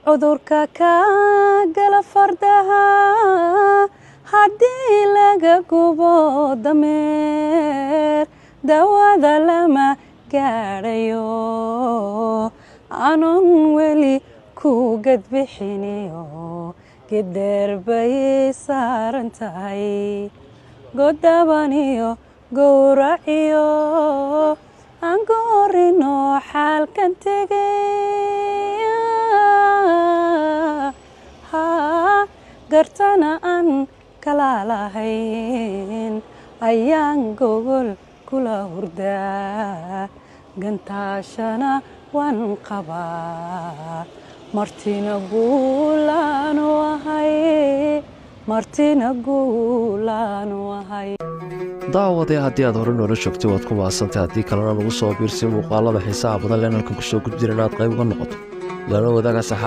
cudurka ka gala fardaha haddii laga gubo dameer dawada lama gaadhayo aanun weli ku gadbixiniyo geddeer bay saaran tahay godabaniyo gowraciyo aan goorino xaalkan tegay gartana aan kala lahayn ayaan gogol kula hurdaa gantaashana waan qabaa martina guulaan wahay daawadee haddii aad hore noola joogtay waad ku mahadsantay haddii kalena nagu soo biirsi muuqaalada xiisaha badan leenalkan ku soo gudjira inaad qayb uga noqoto lana wadaaga saxaab